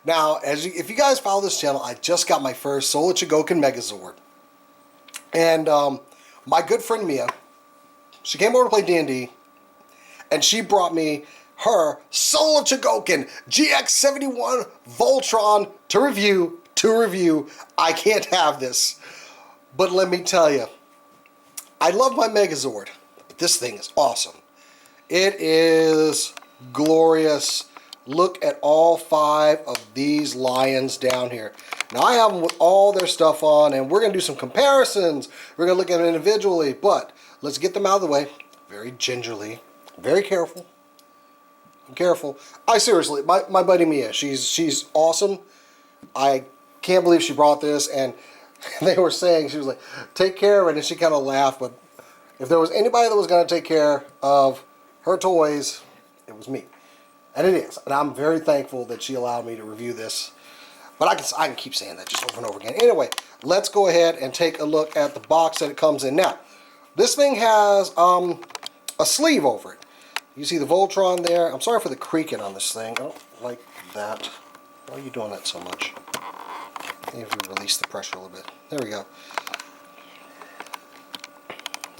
Now, if you guys follow this channel, I just got my first Solar Chogokin Megazord. And my good friend Mia, she came over to play D&D, and she brought me her Solar Chogokin GX71 Voltron to review. I can't have this. But let me tell you, I love my Megazord, but this thing is awesome. It is glorious. Look at all 5 of these lions down here. Now I have them with all their stuff on, and we're going to do some comparisons. We're going to look at them individually, but let's get them out of the way very gingerly, very careful. I'm careful. Seriously, my buddy Mia, she's awesome. I can't believe she brought this, and they were saying, she was like, take care of it, and she kind of laughed, but if there was anybody that was going to take care of her toys, it was me. And it is. And I'm very thankful that she allowed me to review this. But I can keep saying that just over and over again. Anyway, let's go ahead and take a look at the box that it comes in. Now, this thing has a sleeve over it. You see the Voltron there. I'm sorry for the creaking on this thing. I don't like that. Why are you doing that so much? Maybe if we release the pressure a little bit. There we go.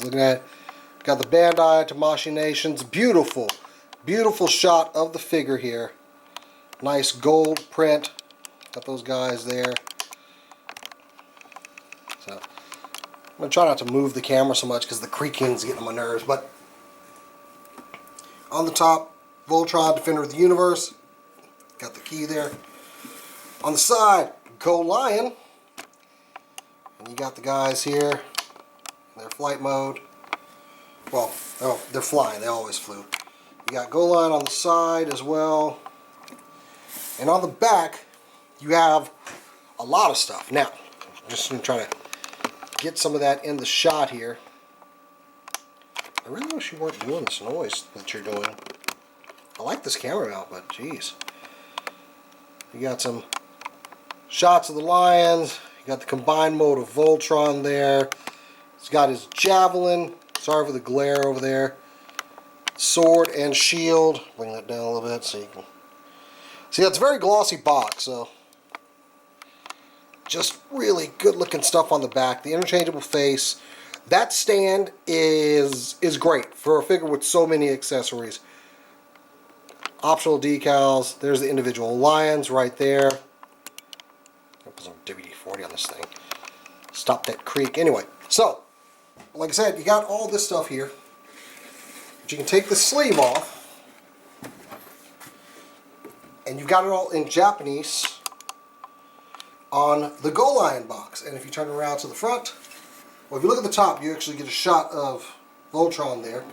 Looking at it. Got the Bandai Tamashii Nations. Beautiful. Beautiful shot of the figure here. Nice gold print. Got those guys there. So I'm going to try not to move the camera so much because the creaking's getting on my nerves. But on the top, Voltron, Defender of the Universe. Got the key there. On the side, Go Lion. And you got the guys here in their flight mode. Well, oh, they're flying. They always flew. You got Go Lion on the side as well. And on the back, you have a lot of stuff. Now, I'm just going to try to get some of that in the shot here. I really wish you weren't doing this noise that you're doing. I like this camera mount, but geez. You got some shots of the lions. You got the combined mode of Voltron there. He's got his javelin. Sorry for the glare over there. Sword and shield. Bring that down a little bit so you can see. That's a very glossy box, so just really good looking stuff on the back. The interchangeable face. That stand is great for a figure with so many accessories. Optional decals. There's the individual lions right there. I'll put some WD-40 on this thing. Stop that creak. Anyway, so like I said, you got all this stuff here. But you can take the sleeve off, and you've got it all in Japanese on the Go Lion box. And if you turn around to the front, well, if you look at the top, you actually get a shot of Voltron there,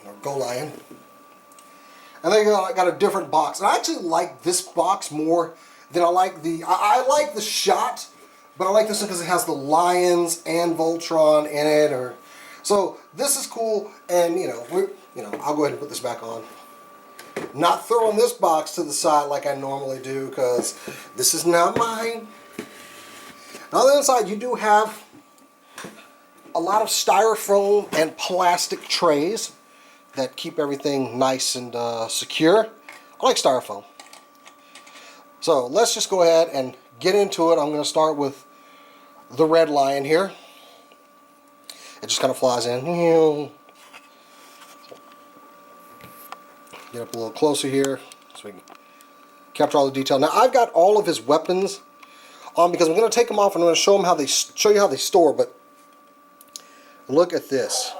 or Go Lion. And then you got a different box. And I actually like this box more than I like the. I like the shot, but I like this one because it has the lions and Voltron in it. So this is cool, and I'll go ahead and put this back on. Not throwing this box to the side like I normally do because this is not mine. Now on the inside, you do have a lot of styrofoam and plastic trays that keep everything nice and secure. I like styrofoam. So let's just go ahead and get into it. I'm going to start with the red lion here. It just kind of flies in. Get up a little closer here so we can capture all the detail. Now I've got all of his weapons on because I'm going to take them off and I'm going to show you how they store. But look at this.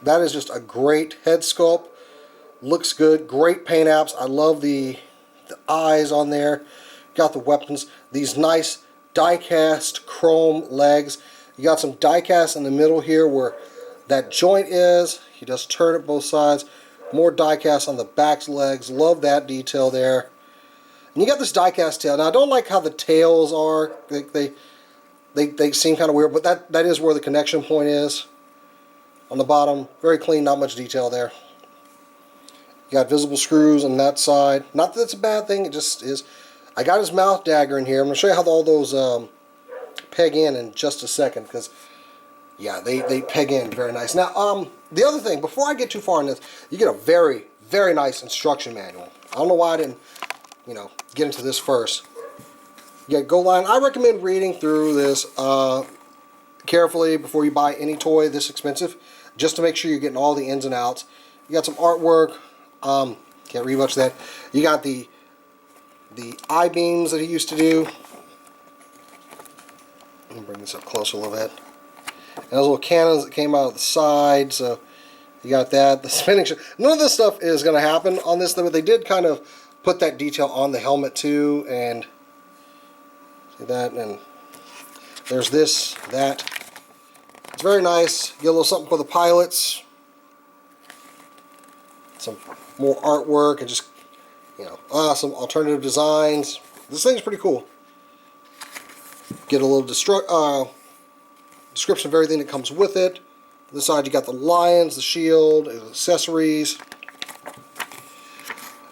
That is just a great head sculpt. Looks good. Great paint apps. I love the eyes on there. Got the weapons. These nice die-cast chrome legs. You got some die-cast in the middle here where that joint is. He does turn it both sides. More die-cast on the back's legs. Love that detail there. And you got this die-cast tail. Now I don't like how the tails are. They seem kind of weird, but that is where the connection point is. On the bottom, very clean, not much detail there. You got visible screws on that side. Not that it's a bad thing, it just is. I got his mouth dagger in here. I'm going to show you how all those peg in just a second, because yeah, they peg in very nice. Now, the other thing, before I get too far in this, you get a very, very nice instruction manual. I don't know why I didn't, you know, get into this first. Yeah, Go Line. I recommend reading through this carefully before you buy any toy this expensive, just to make sure you're getting all the ins and outs. You got some artwork. Can't read much of that. You got the I-beams that he used to do. Let me bring this up closer a little bit. And those little cannons that came out of the side, so you got that. The spinning. None of this stuff is going to happen on this, but they did kind of put that detail on the helmet too, and see that, and there's this, that. It's very nice. Get a little something for the pilots. Some more artwork and just, you know, some alternative designs. This thing's pretty cool. Get a little description of everything that comes with it. On the side you got the lions, the shield, accessories.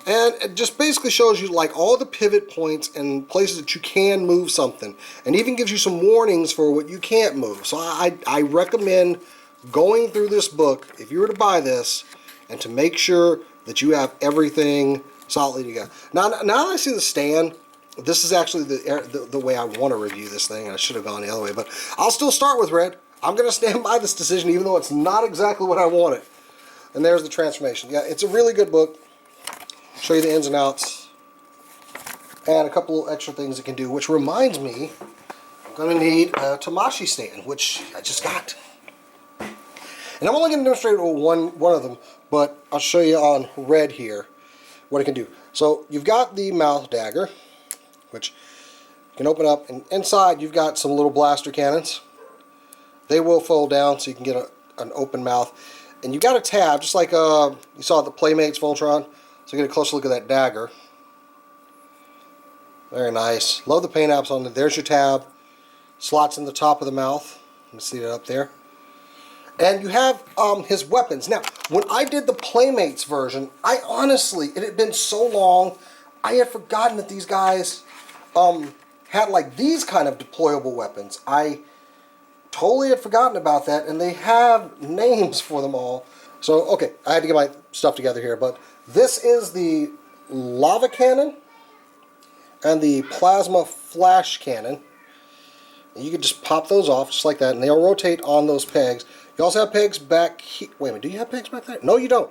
And it just basically shows you like all the pivot points and places that you can move something. And even gives you some warnings for what you can't move. So I recommend going through this book, if you were to buy this, and to make sure that you have everything solidly together. Now that I see the stand, this is actually the way I want to review this thing. I should have gone the other way, but I'll still start with red. I'm going to stand by this decision even though it's not exactly what I wanted. And there's the transformation. Yeah, it's a really good book. Show you the ins and outs. And a couple extra things it can do, which reminds me, I'm going to need a Tamashii stand, which I just got. And I'm only going to demonstrate one of them, but I'll show you on red here what it can do. So you've got the mouth dagger, which you can open up, and inside you've got some little blaster cannons. They will fold down so you can get an open mouth. And you've got a tab, just like you saw at the Playmates Voltron. So get a closer look at that dagger. Very nice. Love the paint apps on it. There's your tab. Slots in the top of the mouth. You can see it up there. And you have his weapons. Now, when I did the Playmates version, I honestly, it had been so long, I had forgotten that these guys had like these kind of deployable weapons. I totally had forgotten about that, and they have names for them all. So, okay, I had to get my stuff together here, but this is the lava cannon and the plasma flash cannon. And you can just pop those off just like that, and they'll rotate on those pegs. You also have pegs back here. Wait a minute, do you have pegs back there? No, you don't.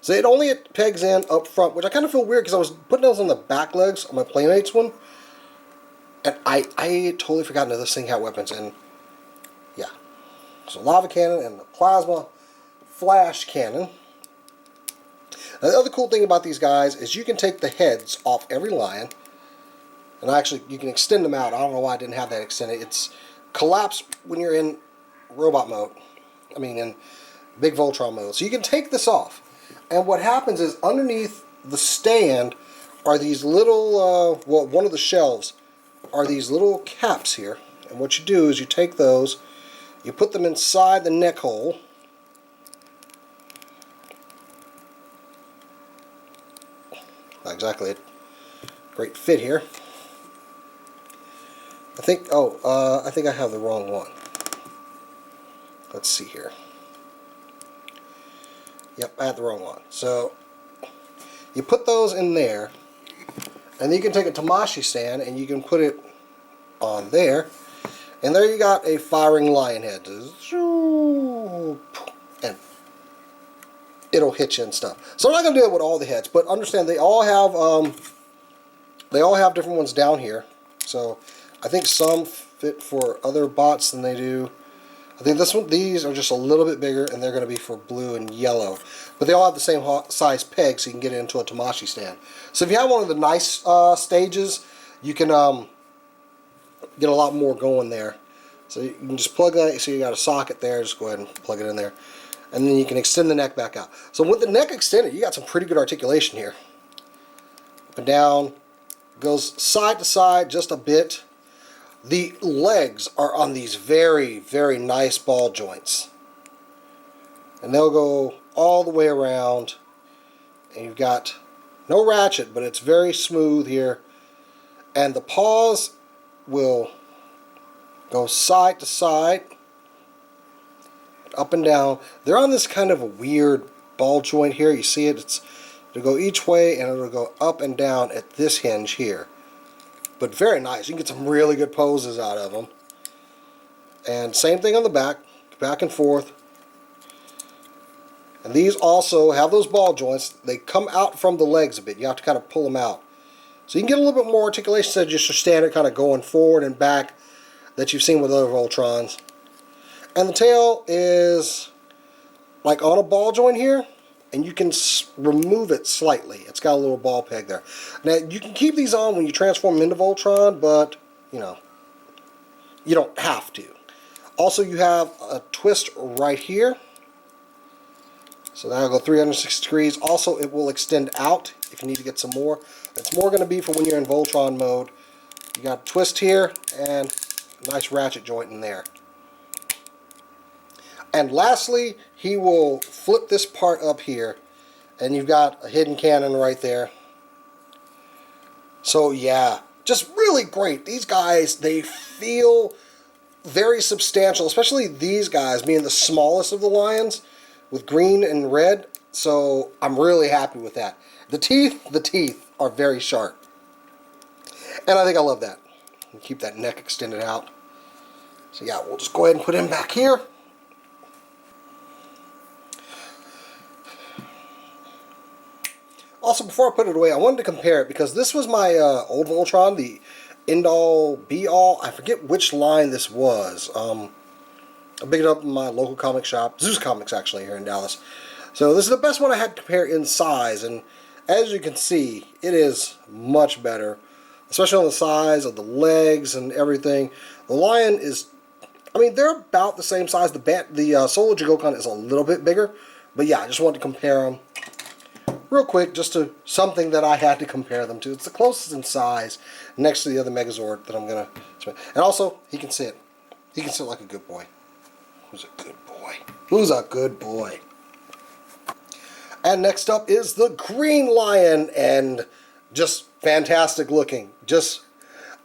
So it only pegs in up front, which I kind of feel weird because I was putting those on the back legs on my Playmates one. And I totally forgotten that this thing had weapons. And yeah. So lava cannon and the plasma flash cannon. Now, the other cool thing about these guys is you can take the heads off every lion. And actually, you can extend them out. I don't know why I didn't have that extended. It's collapsed when you're in robot mode. I mean, in big Voltron mode. So you can take this off. And what happens is underneath the stand are these little, well, one of the shelves are these little caps here. And what you do is you take those, you put them inside the neck hole. Not exactly a great fit here. I think I have the wrong one. Let's see here. Yep, I had the wrong one. So you put those in there, and then you can take a Tamashii stand and you can put it on there, and there you got a firing lion head. And it'll hit you and stuff. So I'm not gonna do it with all the heads, but understand they all have different ones down here. So I think some fit for other bots than they do. I think these are just a little bit bigger, and they're going to be for blue and yellow. But they all have the same size peg, so you can get it into a Tamashii stand. So if you have one of the nice stages, you can get a lot more going there. So you can just plug that, so you got a socket there, just go ahead and plug it in there. And then you can extend the neck back out. So with the neck extended, you got some pretty good articulation here. Up and down, goes side to side just a bit. The legs are on these very, very nice ball joints. And they'll go all the way around. And you've got no ratchet, but it's very smooth here. And the paws will go side to side, up and down. They're on this kind of a weird ball joint here. You see it? It's It'll go each way, and it'll go up and down at this hinge here. But very nice. You can get some really good poses out of them. And same thing on the back and forth. And these also have those ball joints. They come out from the legs a bit. You have to kind of pull them out. So you can get a little bit more articulation instead of just your standard kind of going forward and back that you've seen with other Voltrons. And the tail is like on a ball joint here, and you can remove it slightly. It's got a little ball peg there. Now you can keep these on when you transform them into Voltron, but you know, you don't have to. Also, you have a twist right here. So that'll go 360 degrees. Also, it will extend out if you need to get some more. It's more going to be for when you're in Voltron mode. You got a twist here and a nice ratchet joint in there. And lastly, he will flip this part up here, and you've got a hidden cannon right there. So yeah, just really great. These guys, they feel very substantial, especially these guys being the smallest of the lions with green and red. So I'm really happy with that. The teeth are very sharp. And I think I love that. Keep that neck extended out. So yeah, we'll just go ahead and put him back here. Also, before I put it away, I wanted to compare it because this was my old Voltron, the end-all, be-all. I forget which line this was. I picked it up in my local comic shop, Zeus Comics actually, here in Dallas. So this is the best one I had to compare in size, and as you can see, it is much better, especially on the size of the legs and everything. The lion is, I mean, they're about the same size. The Solo Chogokin is a little bit bigger, but yeah, I just wanted to compare them real quick, just to something that I had to compare them to. It's the closest in size next to the other Megazord that I'm going to... And also, he can sit. He can sit like a good boy. Who's a good boy? Who's a good boy? And next up is the Green Lion, and just fantastic looking.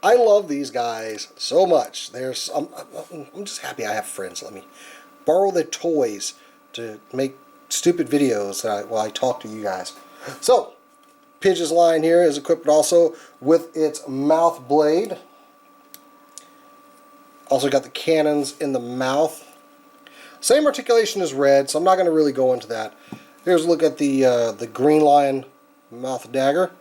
I love these guys so much. I'm just happy I have friends. Let me borrow their toys to make stupid videos while I talk to you guys. So, Pidge's line here is equipped also with its mouth blade. Also got the cannons in the mouth. Same articulation as red, so I'm not going to really go into that. Here's a look at the Green Lion mouth dagger.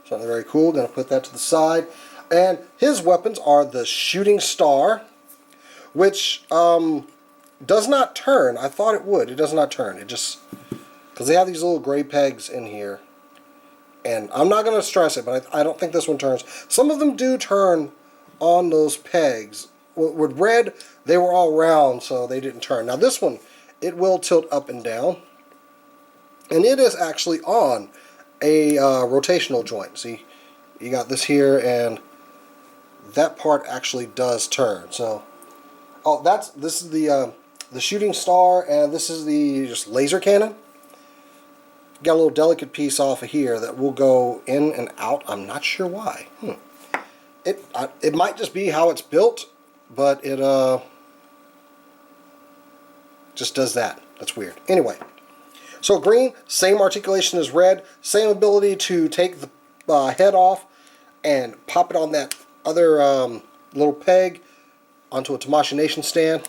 Something very cool. Going to put that to the side. And his weapons are the shooting star, which does not turn. I thought it would. It does not turn. It just, because they have these little gray pegs in here. And I'm not going to stress it, but I don't think this one turns. Some of them do turn on those pegs. With red, they were all round, so they didn't turn. Now this one, it will tilt up and down. And it is actually on a rotational joint. See, you got this here, and that part actually does turn. So, this is the shooting star, and this is the just laser cannon. Got a little delicate piece off of here that will go in and out. I'm not sure why. It might just be how it's built, but it just does that. That's weird. Anyway, so green, same articulation as red, same ability to take the head off and pop it on that other little peg onto a Tamashii Nation stand.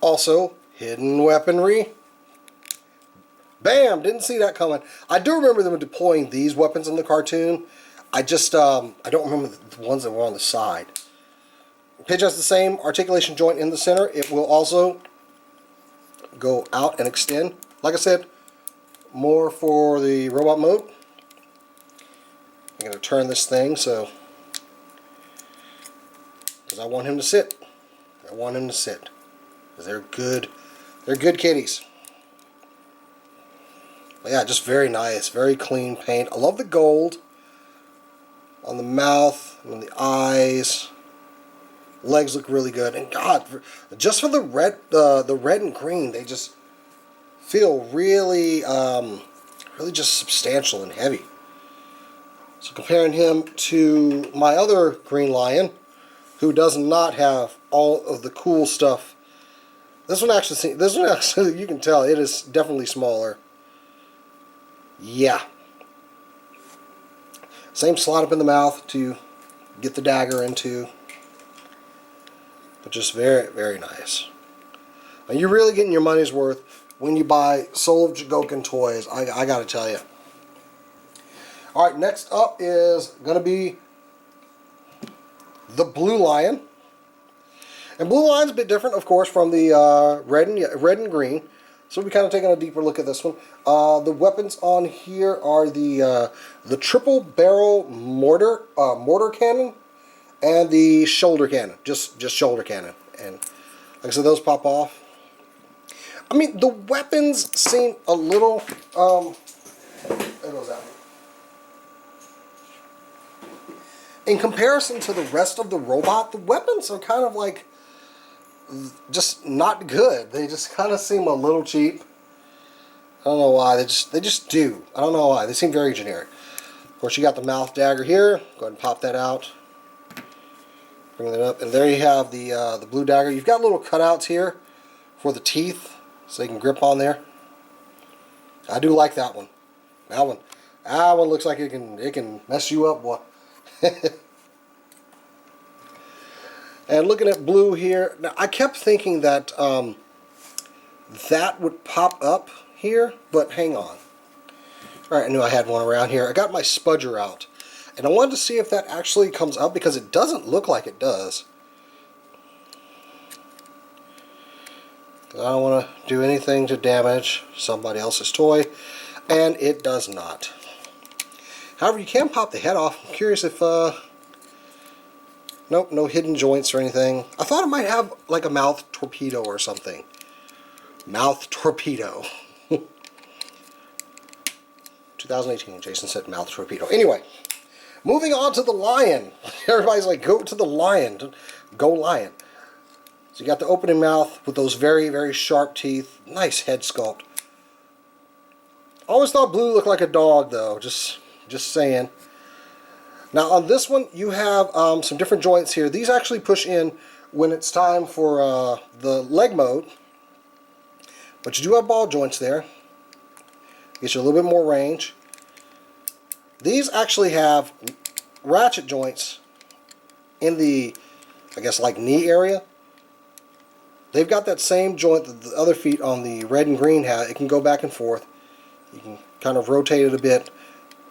Also, hidden weaponry. Bam! Didn't see that coming. I do remember them deploying these weapons in the cartoon. I just, I don't remember the ones that were on the side. Pidge has the same articulation joint in the center. It will also go out and extend. Like I said, more for the robot mode. I'm going to turn this thing so, because I want him to sit. I want him to sit. Because they're good kitties. But yeah, just very nice, very clean paint. I love the gold on the mouth and the eyes. Legs look really good, and God, just for the red and green, they just feel really, really just substantial and heavy. So comparing him to my other Green Lion, who does not have all of the cool stuff This one actually, you can tell it is definitely smaller. Yeah. Same slot up in the mouth to get the dagger into. But just very, very nice. And you're really getting your money's worth when you buy Soul of Chogokin toys, I gotta tell you. Alright, next up is going to be the Blue Lion. And Blue Lion's a bit different, of course, from the red and green. So we'll be kind of taking a deeper look at this one. The weapons on here are the triple barrel mortar cannon and the shoulder cannon, just shoulder cannon. And like I said, those pop off. I mean, the weapons seem a little. There goes that. In comparison to the rest of the robot, the weapons are kind of like just not good. They just kind of seem a little cheap. I don't know why. They just do. I don't know why. They seem very generic. Of course, you got the mouth dagger here. Go ahead and pop that out. Bring that up, and there you have the blue dagger. You've got little cutouts here for the teeth, so you can grip on there. I do like that one. That one looks like it can mess you up, boy. And looking at blue here, now I kept thinking that that would pop up here, but hang on. Alright, I knew I had one around here. I got my spudger out, and I wanted to see if that actually comes up, because it doesn't look like it does. I don't want to do anything to damage somebody else's toy, and it does not. However, you can pop the head off. I'm curious if, nope, no hidden joints or anything. I thought it might have like a mouth torpedo or something. Mouth torpedo. 2018, Jason said mouth torpedo. Anyway, moving on to the lion. Everybody's like, go to the lion. Go lion. So you got the opening mouth with those very, very sharp teeth. Nice head sculpt. Always thought blue looked like a dog, though. Just saying. Now on this one, you have some different joints here. These actually push in when it's time for the leg mode. But you do have ball joints there. Gets you a little bit more range. These actually have ratchet joints in the, I guess, like knee area. They've got that same joint that the other feet on the red and green have. It can go back and forth. You can kind of rotate it a bit.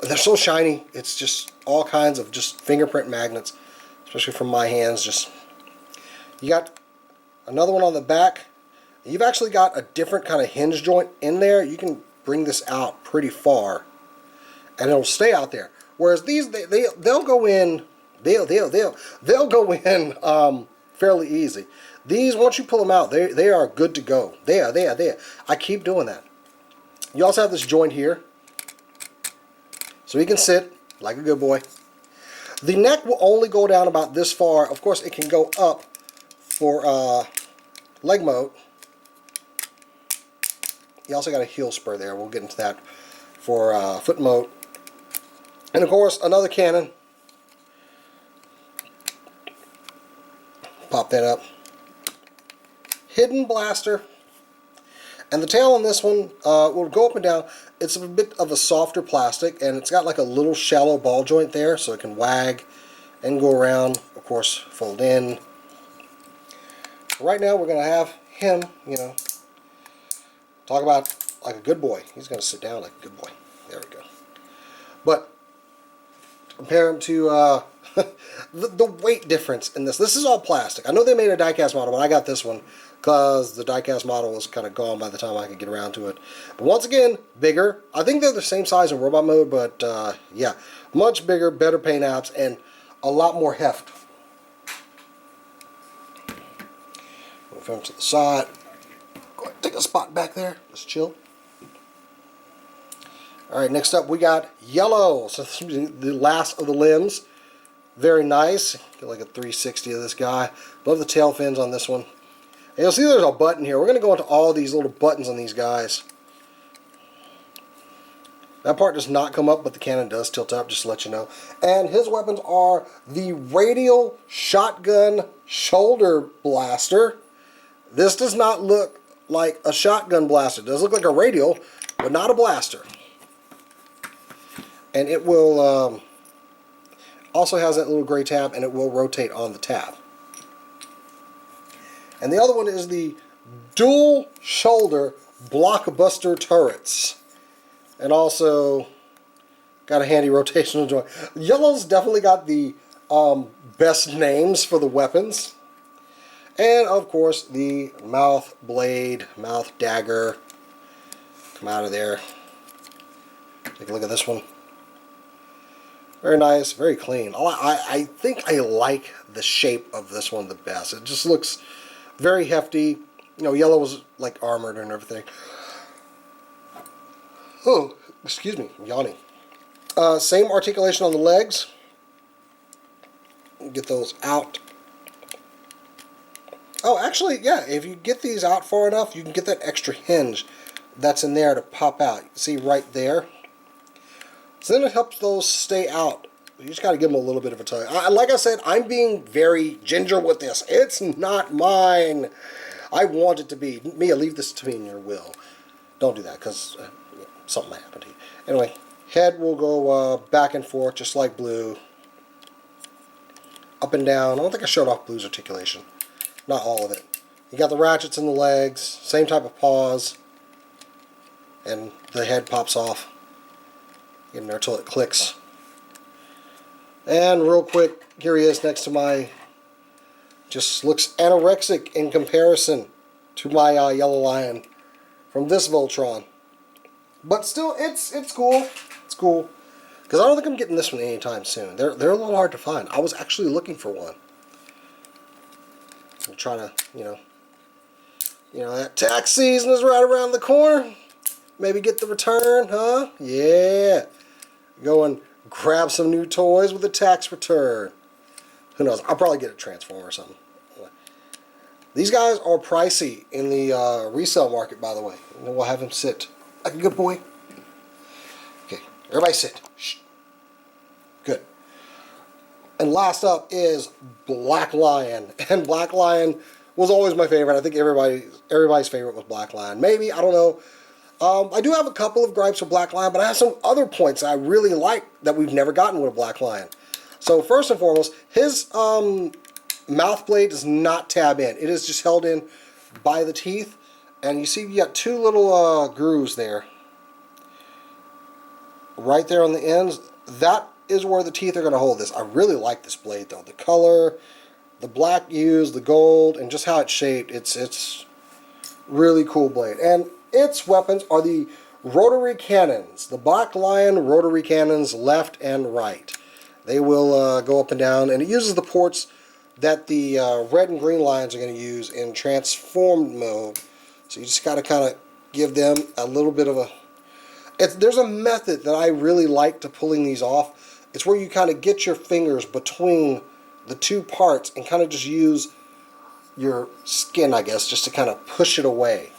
They're so shiny. It's just all kinds of just fingerprint magnets, especially from my hands. Just you got another one on the back. You've actually got a different kind of hinge joint in there. You can bring this out pretty far, and it'll stay out there. Whereas these, they'll go in. They'll go in fairly easy. These, once you pull them out, they are good to go. There. I keep doing that. You also have this joint here, so he can sit like a good boy. The neck will only go down about this far. Of course, it can go up for leg mode. You also got a heel spur there. We'll get into that for foot mode. And of course, another cannon. Pop that up. Hidden blaster. And the tail on this one will go up and down. It's a bit of a softer plastic, and it's got like a little shallow ball joint there, so it can wag and go around. Of course, fold in. Right now, we're going to have him, you know, talk about like a good boy. He's going to sit down like a good boy. There we go. But compare him to the weight difference in this. This is all plastic. I know they made a die-cast model, but I got this one because the die-cast model was kind of gone by the time I could get around to it. But once again, bigger. I think they're the same size in robot mode, but yeah, much bigger, better paint apps, and a lot more heft. Move him to the side. Go ahead, take a spot back there. Just chill. Alright, next up we got yellow. So this is the last of the limbs. Very nice. Get like a 360 of this guy. Love the tail fins on this one. And you'll see there's a button here. We're going to go into all these little buttons on these guys. That part does not come up, but the cannon does tilt up, just to let you know. And his weapons are the radial shotgun shoulder blaster. This does not look like a shotgun blaster. It does look like a radial, but not a blaster. And it will also has that little gray tab, and it will rotate on the tab. And the other one is the dual shoulder blockbuster turrets. And also got a handy rotational joint. Yellow's definitely got the best names for the weapons. And of course the mouth blade, mouth dagger. Come out of there. Take a look at this one. Very nice, very clean. I think I like the shape of this one the best. It just looks very hefty. You know, yellow was like armored and everything. Oh, excuse me, I'm yawning. Same articulation on the legs. Get those out. Oh, actually, yeah, if you get these out far enough, you can get that extra hinge that's in there to pop out. See right there? So then it helps those stay out. You just got to give them a little bit of a tug. Like I said, I'm being very ginger with this. It's not mine. I want it to be. Mia, leave this to me in your will. Don't do that, because something might happen to you. Anyway, head will go back and forth, just like blue. Up and down. I don't think I showed off blue's articulation. Not all of it. You got the ratchets in the legs. Same type of paws. And the head pops off. Get in there until it clicks. And real quick, here he is next to my... Just looks anorexic in comparison to my Yellow Lion from this Voltron. But still, it's cool. It's cool. Because I don't think I'm getting this one anytime soon. They're a little hard to find. I was actually looking for one. I'm trying to, you know, that tax season is right around the corner. Maybe get the return, huh? Yeah. Go and grab some new toys with a tax return. Who knows? I'll probably get a Transformer or something. These guys are pricey in the resale market, by the way. And then we'll have him sit like a good boy. Okay, everybody sit. Shh. Good. And last up is Black Lion. And Black Lion was always my favorite. I think everybody's favorite was Black Lion. Maybe, I don't know. I do have a couple of gripes with Black Lion, but I have some other points I really like that we've never gotten with a Black Lion. So first and foremost, his mouth blade does not tab in. It is just held in by the teeth. And you see you got two little grooves there. Right there on the ends. That is where the teeth are going to hold this. I really like this blade though. The color, the black used, the gold, and just how it's shaped. It's really cool blade. And its weapons are the rotary cannons. The Black Lion rotary cannons left and right. They will go up and down, and it uses the ports that the red and green lions are going to use in transformed mode. So you just got to kind of give them a little bit of a... There's a method that I really like to pulling these off. It's where you kind of get your fingers between the two parts and kind of just use your skin, I guess, just to kind of push it away.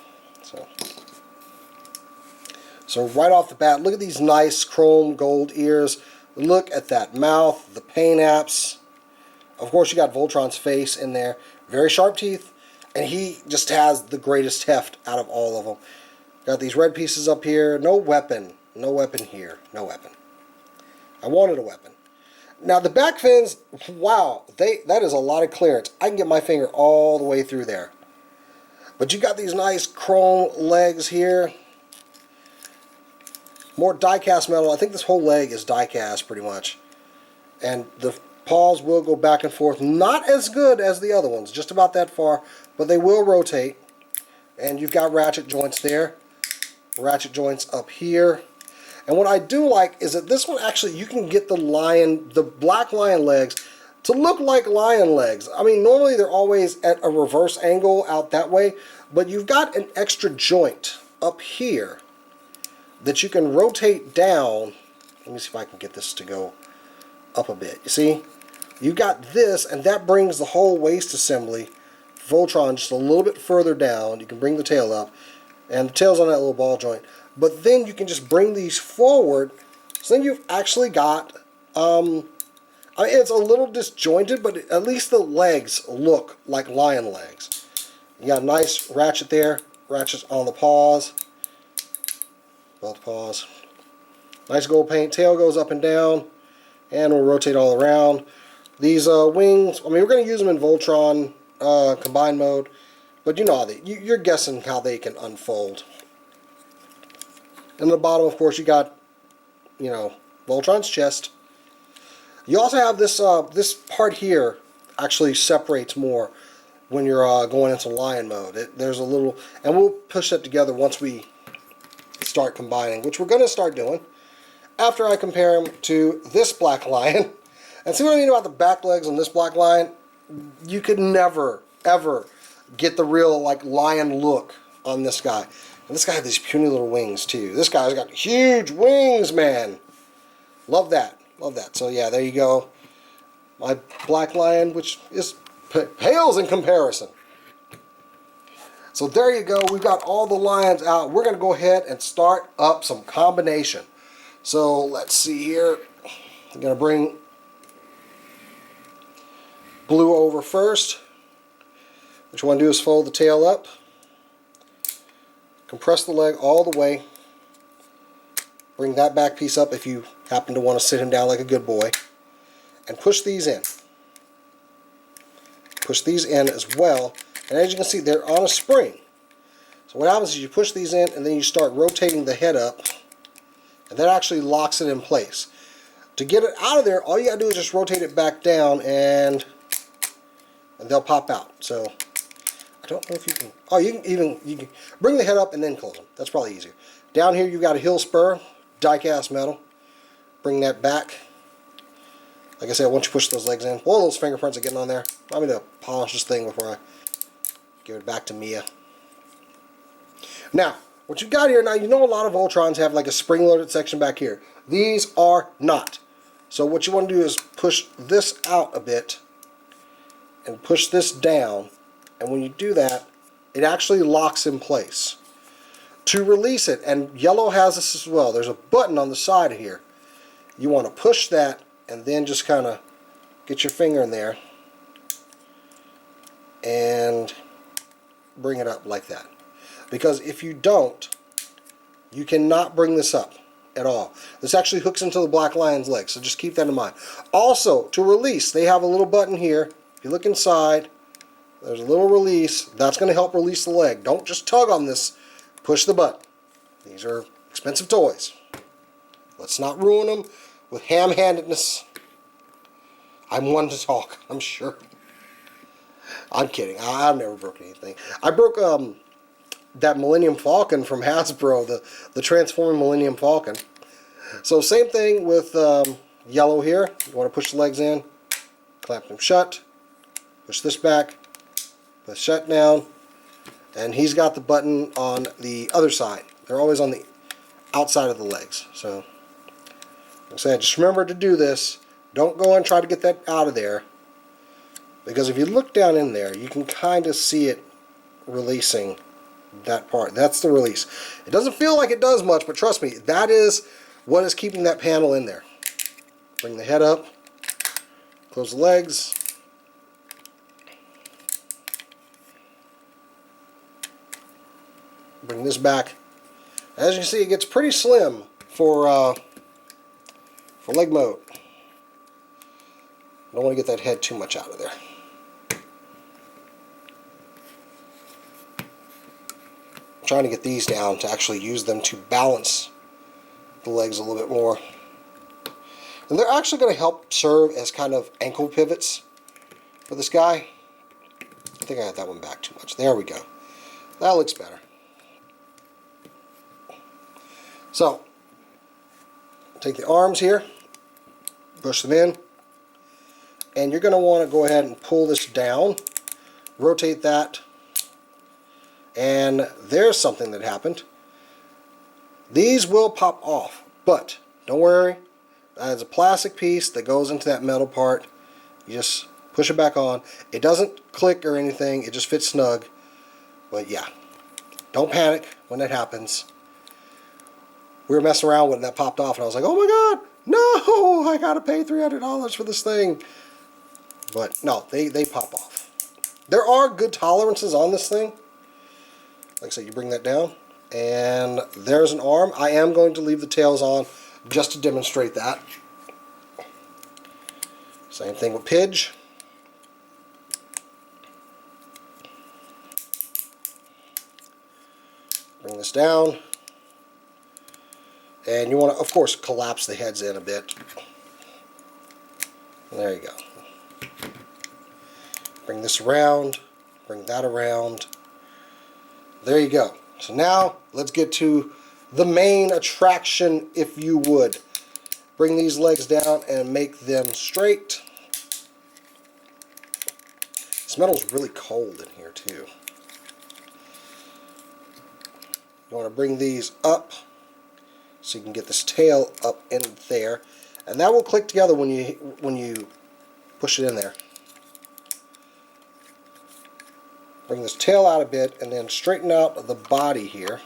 So right off the bat, look at these nice chrome gold ears. Look at that mouth, the paint apps. Of course, you got Voltron's face in there. Very sharp teeth. And he just has the greatest heft out of all of them. Got these red pieces up here. No weapon. No weapon here. No weapon. I wanted a weapon. Now, the back fins, wow. That is a lot of clearance. I can get my finger all the way through there. But you got these nice chrome legs here. More die-cast metal. I think this whole leg is die-cast pretty much. And the paws will go back and forth. Not as good as the other ones. Just about that far. But they will rotate. And you've got ratchet joints there. Ratchet joints up here. And what I do like is that this one actually, you can get the Black Lion legs to look like lion legs. I mean, normally they're always at a reverse angle out that way. But you've got an extra joint up here that you can rotate down. Let me see if I can get this to go up a bit. You see? You got this, and that brings the whole waist assembly, Voltron, just a little bit further down. You can bring the tail up, and the tail's on that little ball joint. But then you can just bring these forward, so then you've actually got, I mean, it's a little disjointed, but at least the legs look like lion legs. You got a nice ratchet there. Ratchets on the paws. Both paws. Nice gold paint. Tail goes up and down. And we'll rotate all around. These wings, I mean, we're going to use them in Voltron combined mode. But you know how you're guessing how they can unfold. And the bottom, of course, you got, you know, Voltron's chest. You also have this this part here actually separates more when you're going into lion mode. There's a little, and we'll push that together once we start combining, which we're going to start doing after I compare him to this black lion. And see what I mean about the back legs on this black lion? You could never, ever get the real like lion look on this guy. And this guy had these puny little wings too. This guy's got huge wings, man. Love that. Love that. So yeah, there you go. My black lion, which is pales in comparison. So there you go. We've got all the lions out. We're going to go ahead and start up some combination. So let's see here. I'm going to bring blue over first. What you want to do is fold the tail up. Compress the leg all the way. Bring that back piece up if you happen to want to sit him down like a good boy. And push these in. Push these in as well. And as you can see, they're on a spring. So what happens is you push these in and then you start rotating the head up. And that actually locks it in place. To get it out of there, all you gotta do is just rotate it back down and they'll pop out. So I don't know if you can. Oh, you can bring the head up and then close them. That's probably easier. Down here you've got a heel spur, die-cast metal. Bring that back. Like I said, once you push those legs in, all those fingerprints are getting on there. I'm going to polish this thing before I give it back to Mia. Now, what you got here, now you know a lot of Voltrons have like a spring-loaded section back here. These are not. So what you want to do is push this out a bit and push this down. And when you do that, it actually locks in place. To release it, and yellow has this as well, there's a button on the side here. You want to push that and then just kind of get your finger in there and bring it up like that. Because if you don't, you cannot bring this up at all. This actually hooks into the black lion's leg, so just keep that in mind. Also, to release, they have a little button here. If you look inside, there's a little release. That's going to help release the leg. Don't just tug on this. Push the button. These are expensive toys. Let's not ruin them with ham-handedness. I'm one to talk, I'm sure. I'm kidding. I've never broken anything. I broke that Millennium Falcon from Hasbro, the transforming Millennium Falcon. So same thing with yellow here. You want to push the legs in, clamp them shut, push this back, push shut down, and he's got the button on the other side. They're always on the outside of the legs. So, like I said, just remember to do this. Don't go and try to get that out of there, because if you look down in there, you can kind of see it releasing that part. That's the release. It doesn't feel like it does much, but trust me, that is what is keeping that panel in there. Bring the head up, close the legs, bring this back. As you can see, it gets pretty slim for leg mode. Don't want to get that head too much out of there. I'm trying to get these down to actually use them to balance the legs a little bit more. And they're actually going to help serve as kind of ankle pivots for this guy. I think I got that one back too much. There we go. That looks better. So, take the arms here, push them in, and you're going to want to go ahead and pull this down, rotate that, and there's something that happened. These will pop off, but don't worry, there's a plastic piece that goes into that metal part. You just push it back on. It doesn't click or anything, it just fits snug. But yeah, don't panic when that happens. We were messing around when that popped off, and I was like, oh my god, no, I gotta pay $300 for this thing. But no, they pop off. There are good tolerances on this thing. Like I said, you bring that down, and there's an arm. I am going to leave the tails on just to demonstrate that. Same thing with Pidge. Bring this down. And you want to, of course, collapse the heads in a bit. There you go. Bring this around. Bring that around. There you go. So now, let's get to the main attraction, if you would. Bring these legs down and make them straight. This metal's really cold in here, too. You want to bring these up so you can get this tail up in there, and that will click together when you push it in there. Bring this tail out a bit and then straighten out the body here,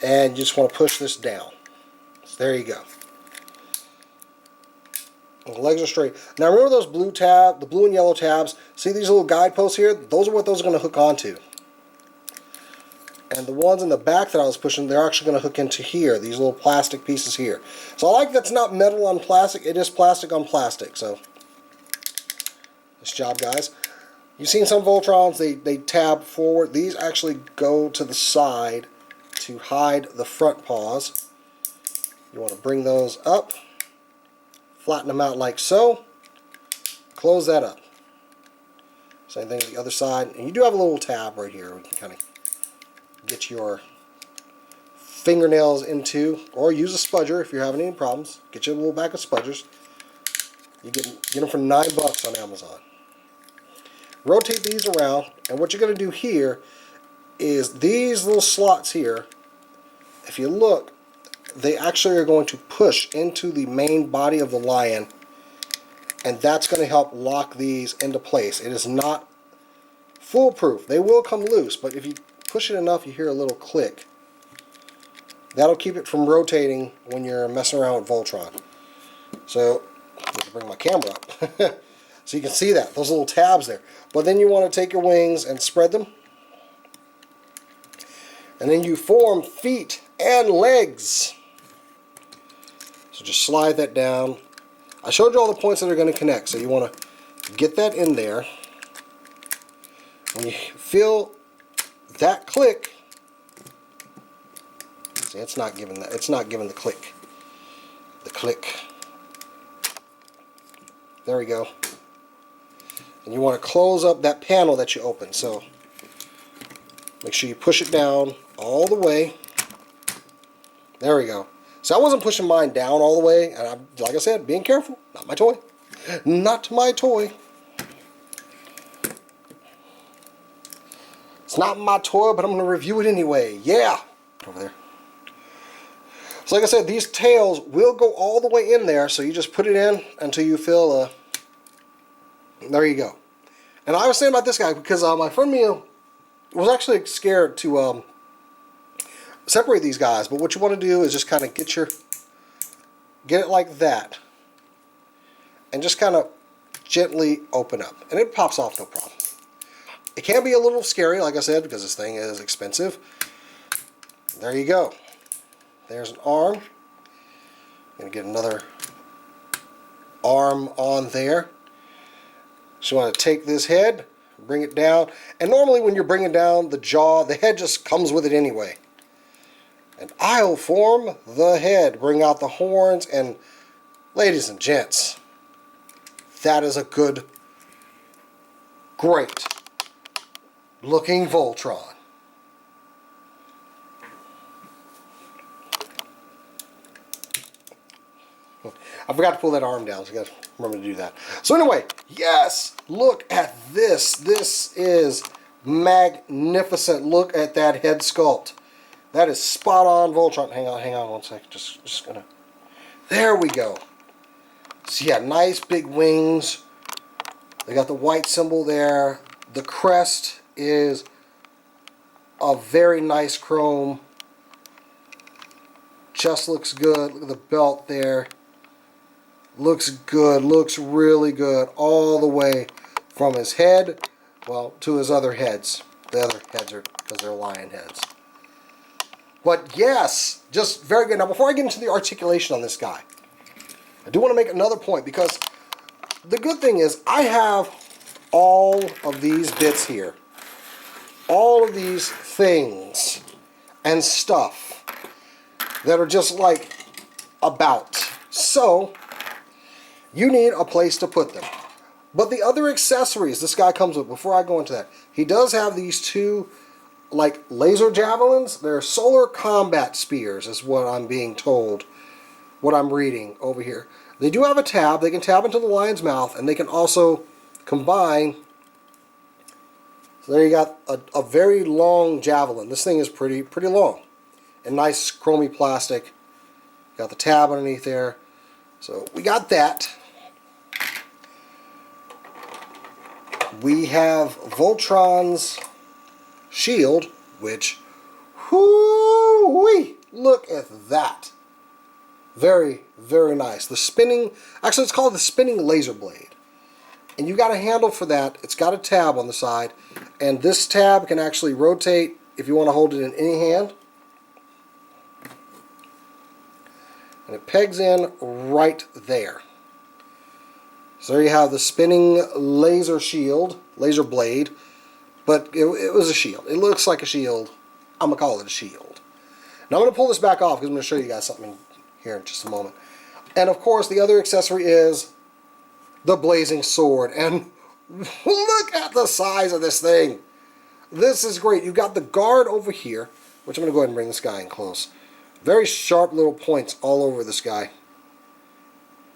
and you just want to push this down. So there you go. And the legs are straight. Now remember those the blue and yellow tabs? See these little guideposts here? Those are what those are going to hook onto. And the ones in the back that I was pushing, they're actually going to hook into here, these little plastic pieces here. So I like that's not metal on plastic, it is plastic on plastic. So, nice job, guys. You've seen some Voltrons, they tab forward. These actually go to the side to hide the front paws. You want to bring those up, flatten them out like so, close that up. Same thing with the other side. And you do have a little tab right here. We can kind of get your fingernails into, or use a spudger if you're having any problems. Get you a little pack of spudgers. You get them for $9 on Amazon. Rotate these around, and what you're going to do here is these little slots here, if you look, they actually are going to push into the main body of the lion, and that's going to help lock these into place. It is not foolproof. They will come loose, but if you push it enough, you hear a little click. That'll keep it from rotating when you're messing around with Voltron. So, I'm going to bring my camera up so you can see that, those little tabs there. But then you want to take your wings and spread them. And then you form feet and legs. So just slide that down. I showed you all the points that are going to connect, so you want to get that in there. When you feel that click, see, it's not giving that. It's not giving the click. The click. There we go. And you want to close up that panel that you opened. So make sure you push it down all the way. There we go. So I wasn't pushing mine down all the way, and I'm, like I said, being careful. Not my toy. Not my toy. It's not my toy, but I'm going to review it anyway. Yeah! Over there. So like I said, these tails will go all the way in there, so you just put it in until you feel there you go. And I was saying about this guy because my friend Mia was actually scared to separate these guys, but what you want to do is just kind of get it like that, and just kind of gently open up, and it pops off no problem. It can be a little scary, like I said, because this thing is expensive. There you go. There's an arm. I'm going to get another arm on there. So you want to take this head, bring it down, and normally when you're bringing down the jaw, the head just comes with it anyway. And I'll form the head, bring out the horns, and ladies and gents, that is a good, great looking Voltron. I forgot to pull that arm down, so I got to remember to do that. So anyway, yes, look at this. This is magnificent. Look at that head sculpt. That is spot on Voltron. Hang on one second. Just gonna. There we go. So yeah, nice big wings. They got the white symbol there. The crest is a very nice chrome. Just looks good. Look at the belt there. Looks good. Looks really good all the way from his head, well, to his other heads. The other heads are because they're lion heads. But yes, just very good. Now, before I get into the articulation on this guy, I do want to make another point, because the good thing is I have all of these bits here. All of these things and stuff that are just like about. So, you need a place to put them. But the other accessories this guy comes with, before I go into that, he does have these two like laser javelins. They're solar combat spears is what I'm being told, what I'm reading over here. They do have a tab. They can tab into the lion's mouth, and they can also combine. So there you got a very long javelin. This thing is pretty long. And nice chromy plastic. Got the tab underneath there. So we got that. We have Voltron's shield, which, whoo-wee, look at that. Very, very nice. The spinning, actually it's called the spinning laser blade. And you got a handle for that. It's got a tab on the side. And this tab can actually rotate if you want to hold it in any hand. And it pegs in right there. So there you have the spinning laser shield, laser blade. But it was a shield. It looks like a shield. I'm going to call it a shield. Now I'm going to pull this back off because I'm going to show you guys something here in just a moment. And of course the other accessory is the blazing sword. And look at the size of this thing. This is great. You've got the guard over here, which I'm going to go ahead and bring this guy in close. Very sharp little points all over this guy.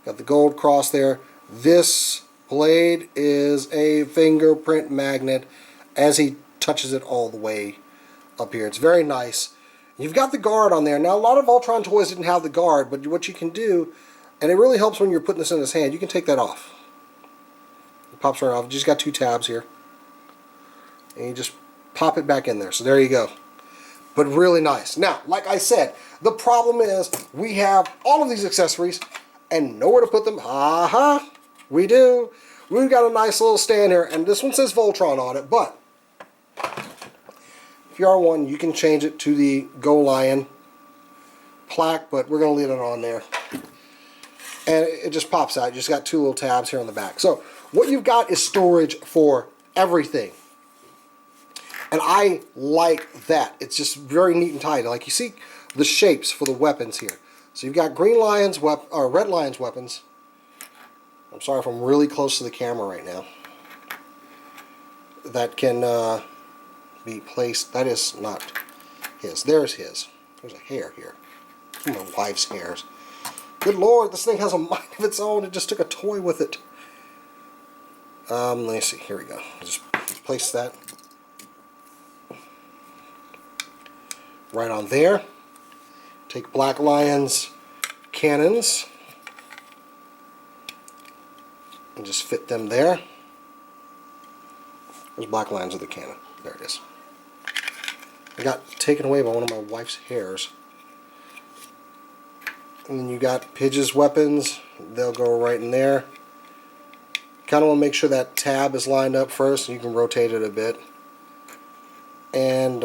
Got the gold cross there. This blade is a fingerprint magnet as he touches it all the way up here. It's very nice. You've got the guard on there. Now, a lot of Voltron toys didn't have the guard, but what you can do, and it really helps when you're putting this in his hand, you can take that off. It pops right off. You just got two tabs here. And you just pop it back in there. So there you go. But really nice. Now, like I said, the problem is we have all of these accessories and nowhere to put them. Aha! We do. We've got a nice little stand here, and this one says Voltron on it, but if you are one, you can change it to the Go Lion plaque, but we're going to leave it on there. And it just pops out. You just got two little tabs here on the back. So what you've got is storage for everything. And I like that. It's just very neat and tidy. Like you see the shapes for the weapons here. So you've got green lions, or red lions weapons. I'm sorry if I'm really close to the camera right now. That can be placed. That is not his. There's his. There's a hair here. My wife's hairs. Good Lord, this thing has a mind of its own. It just took a toy with it. Let me see. Here we go. Just place that right on there. Take Black Lion's cannons and just fit them there. There's Black Lions with the cannon. There it is. I got taken away by one of my wife's hairs. And then you got Pidge's weapons. They'll go right in there. Kind of want to make sure that tab is lined up first, and you can rotate it a bit. And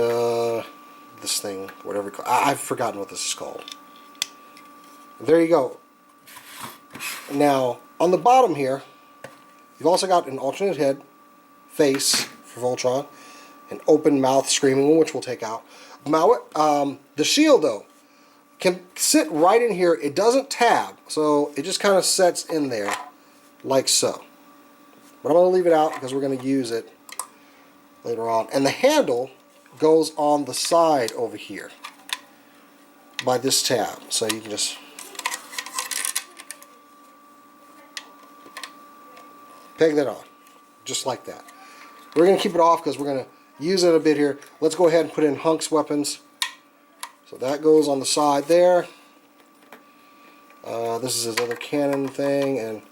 this thing, whatever I've forgotten what this is called. There you go. Now, on the bottom here, you've also got an alternate head, face for Voltron, an open mouth screaming one, which we'll take out. Now, the shield, though, can sit right in here. It doesn't tab, so it just kind of sets in there like so. But I'm going to leave it out because we're going to use it later on. And the handle goes on the side over here by this tab. So you can just peg that on, just like that. We're going to keep it off because we're going to use it a bit here. Let's go ahead and put in Hunk's weapons. So that goes on the side there. This is his other cannon thing, and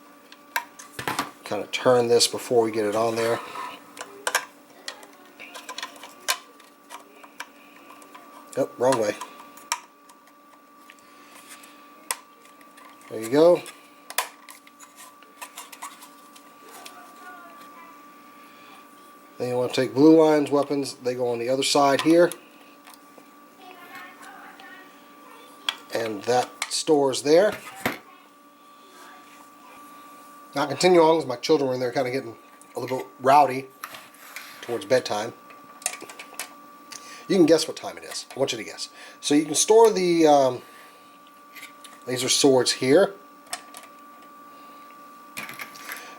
kind of turn this before we get it on there. Oh, wrong way. There you go. Then you want to take blue lines, weapons, they go on the other side here. And that stores there. Now continue on because my children were in there kind of getting a little bit rowdy towards bedtime. You can guess what time it is. I want you to guess. So you can store the laser swords here.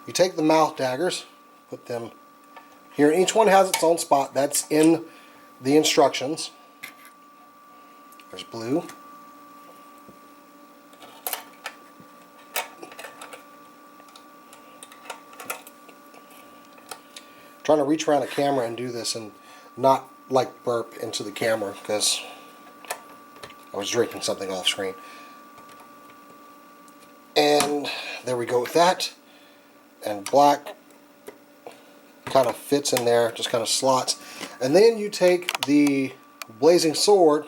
You take the mouth daggers, put them here. Each one has its own spot. That's in the instructions. There's blue. Trying to reach around the camera and do this and not like burp into the camera because I was drinking something off screen. And there we go with that. And black kind of fits in there, just kind of slots. And then you take the blazing sword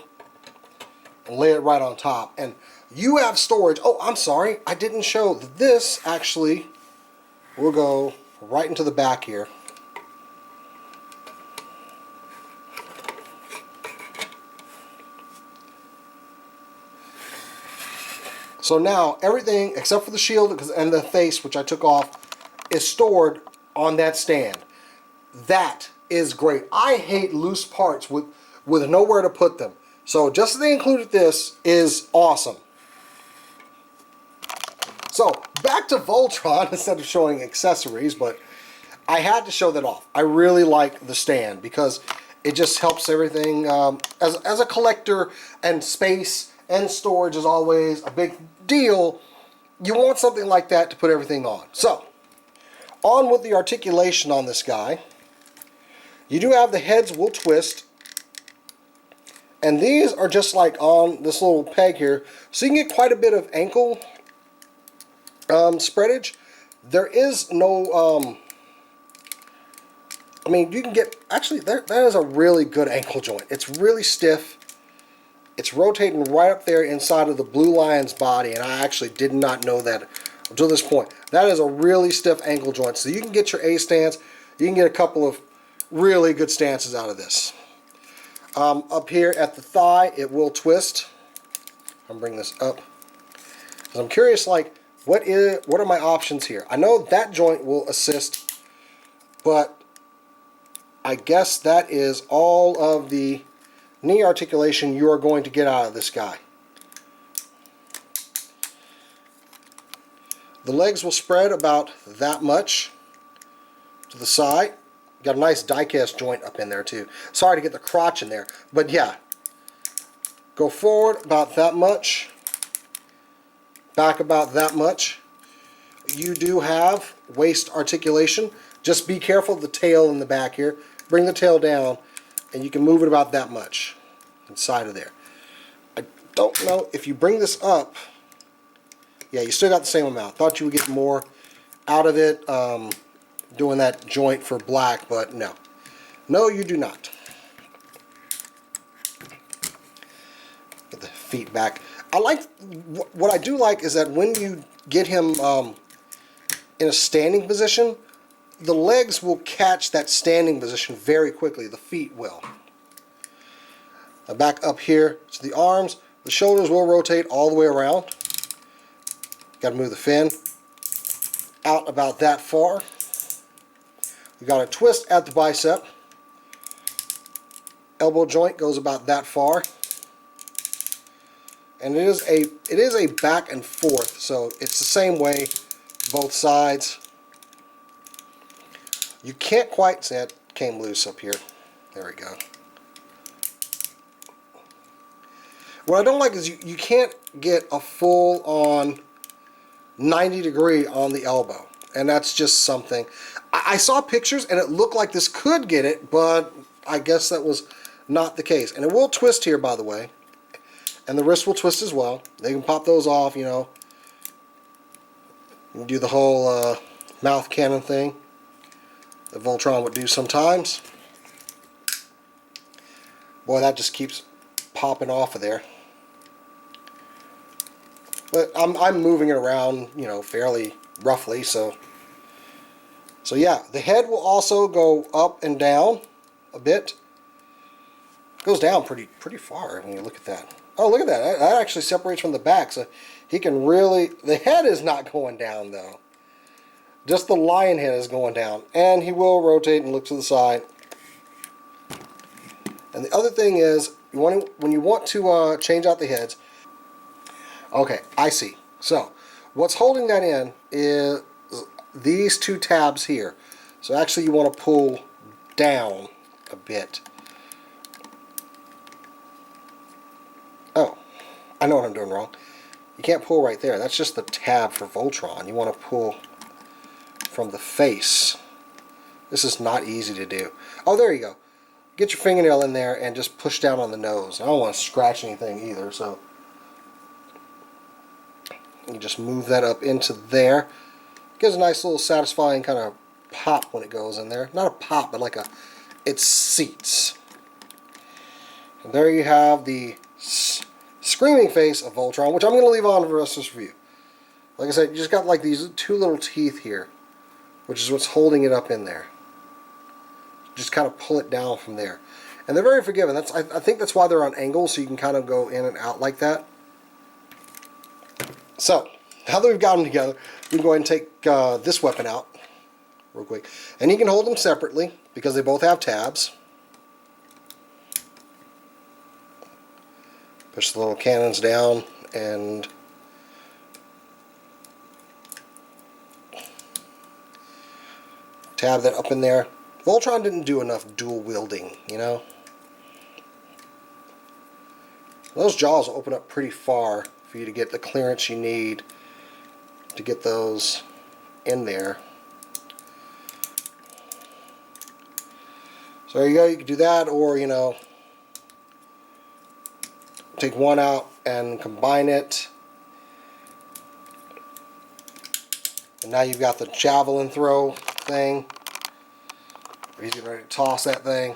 and lay it right on top. And you have storage. Oh, I'm sorry, I didn't show that this actually will go right into the back here. So now everything except for the shield and the face, which I took off, is stored on that stand. That is great. I hate loose parts with nowhere to put them. So just that they included this is awesome. So back to Voltron instead of showing accessories, but I had to show that off. I really like the stand because it just helps everything. As a collector, and space and storage is always a big deal, you want something like that to put everything on. So, on with the articulation on this guy. You do have the heads will twist, and these are just like on this little peg here, so you can get quite a bit of ankle spreadage. There is no, I mean, you can get, actually, that is a really good ankle joint. It's really stiff. It's rotating right up there inside of the Blue Lion's body, and I actually did not know that until this point. That is a really stiff ankle joint, so you can get your A stance. You can get a couple of really good stances out of this. Up here at the thigh, it will twist. I'm bringing this up because I'm curious, like, what are my options here? I know that joint will assist, but I guess that is all of the knee articulation you are going to get out of this guy. The legs will spread about that much to the side. Got a nice die-cast joint up in there too. Sorry to get the crotch in there, but yeah. Go forward about that much. Back about that much. You do have waist articulation. Just be careful of the tail in the back here. Bring the tail down, and you can move it about that much inside of there. I don't know if you bring this up. Yeah, you still got the same amount. Thought you would get more out of it doing that joint for black, but no. No, you do not. Get the feet back. I like, what I do like is that when you get him in a standing position, the legs will catch that standing position very quickly. The feet will. Now back up here to the arms. The shoulders will rotate all the way around. Got to move the fin out about that far. We got a twist at the bicep. Elbow joint goes about that far. And it is a back and forth, so it's the same way both sides. You can't quite see it came loose up here. There we go. What I don't like is you can't get a full on 90 degree on the elbow, and that's just something. I saw pictures and it looked like this could get it, but I guess that was not the case. And it will twist here, by the way, and the wrist will twist as well. They can pop those off, you know. You can do the whole mouth cannon thing that Voltron would do sometimes. Boy, that just keeps popping off of there. But I'm moving it around, you know, fairly roughly, so So yeah, the head will also go up and down a bit. It goes down pretty far when you look at that. Oh, look at that. That actually separates from the back, so he can really... The head is not going down, though. Just the lion head is going down. And he will rotate and look to the side. And the other thing is, when you want to change out the heads... Okay, I see. So, what's holding that in is these two tabs here. So actually you want to pull down a bit. Oh, I know what I'm doing wrong. You can't pull right there. That's just the tab for Voltron. You want to pull from the face. This is not easy to do. Oh, there you go. Get your fingernail in there and just push down on the nose. I don't want to scratch anything either, so you just move that up into there. Gives a nice little satisfying kind of pop when it goes in there. Not a pop, but like it seats. And there you have the screaming face of Voltron, which I'm going to leave on for the rest of this review. Like I said, you just got like these two little teeth here, which is what's holding it up in there. Just kind of pull it down from there. And they're very forgiving. I think that's why they're on angles, so you can kind of go in and out like that. So, now that we've got them together, we can go ahead and take this weapon out real quick. And you can hold them separately because they both have tabs. Push the little cannons down and tab that up in there. Voltron didn't do enough dual wielding, you know. Those jaws open up pretty far for you to get the clearance you need to get those in there. So there you go, you can do that, or you know, take one out and combine it. And now you've got the javelin throw thing. He's getting ready to toss that thing.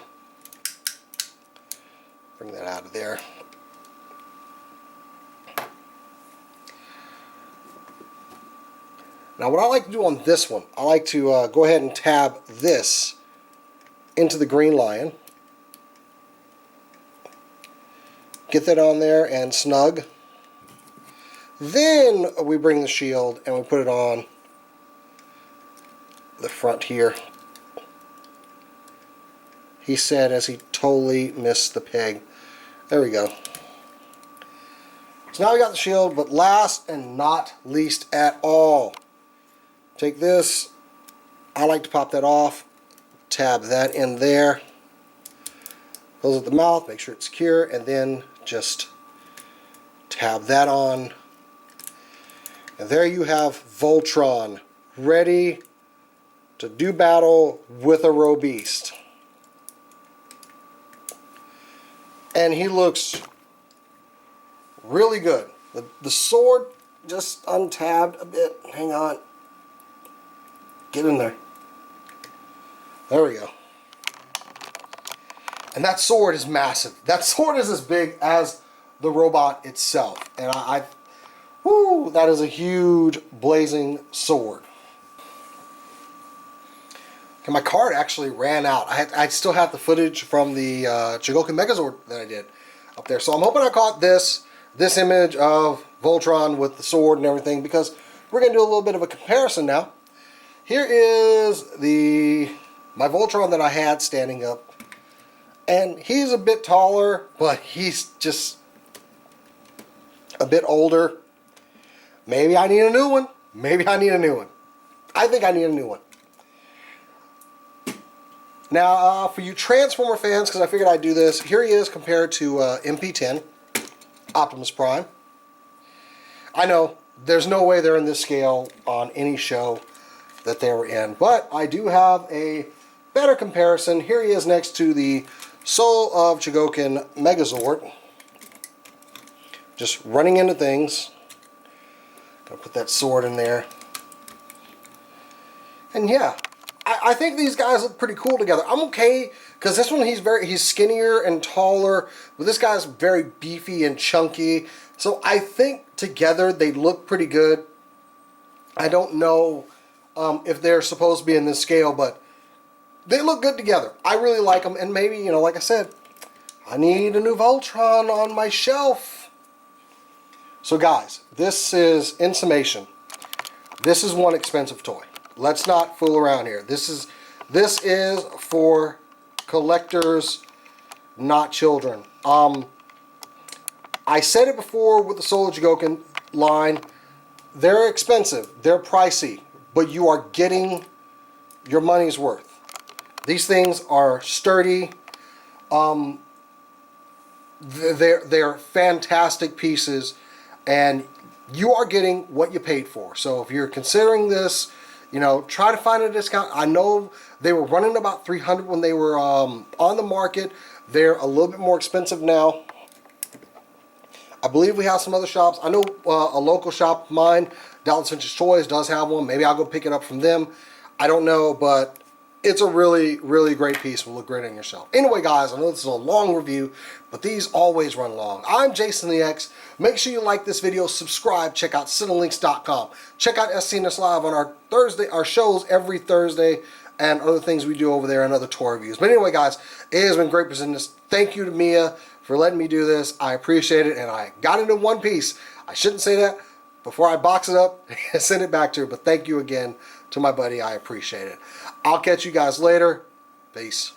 Bring that out of there. Now what I like to do on this one, I like to go ahead and tab this into the green lion. Get that on there and snug. Then we bring the shield and we put it on the front here. He said as he totally missed the peg. There we go. So now we got the shield, but last and not least at all, take this. I like to pop that off. Tab that in there. Close at the mouth, make sure it's secure, and then just tab that on. And there you have Voltron ready to do battle with a Robeast. And he looks really good. The sword just untabbed a bit. Hang on. Get in there. There we go. And that sword is massive. That sword is as big as the robot itself. And whoo, that is a huge blazing sword. And my card actually ran out. I still have the footage from the Chogokin Megazord that I did up there. So I'm hoping I caught this image of Voltron with the sword and everything, because we're going to do a little bit of a comparison now. Here is my Voltron that I had standing up. And he's a bit taller, but he's just a bit older. Maybe I need a new one. Maybe I need a new one. I think I need a new one. Now, for you Transformer fans, because I figured I'd do this, here he is compared to MP10, Optimus Prime. I know, there's no way they're in this scale on any show that they were in, but I do have a better comparison. Here he is next to the Soul of Chogokin Megazord. Just running into things. Gonna put that sword in there. And yeah, I think these guys look pretty cool together. I'm okay, because this one he's skinnier and taller, but this guy's very beefy and chunky. So I think together they look pretty good. I don't know if they're supposed to be in this scale, but they look good together. I really like them, and maybe, you know, like I said, I need a new Voltron on my shelf. So guys, this is, in summation, this is one expensive toy. Let's not fool around here. This is for collectors, not children. I said it before with the Soul Chogokin line. They're expensive. They're pricey. But you are getting your money's worth. These things are sturdy. They're fantastic pieces. And you are getting what you paid for. So if you're considering this, you know, try to find a discount. I know they were running about $300 when they were on the market. They're a little bit more expensive now. I believe we have some other shops. I know a local shop of mine, Dallas Vintage Toys, does have one. Maybe I'll go pick it up from them. I don't know, but it's a really, really great piece. Will look great on your shelf. Anyway, guys, I know this is a long review, but these always run long. I'm Jason the X. Make sure you like this video, subscribe, check out cinemalinks.com. Check out SCNS Live on our shows every Thursday, and other things we do over there, and other toy reviews. But anyway, guys, it has been great presenting this. Thank you to Mia for letting me do this. I appreciate it, and I got it in one piece. I shouldn't say that before I box it up and send it back to her, but thank you again to my buddy. I appreciate it. I'll catch you guys later. Peace.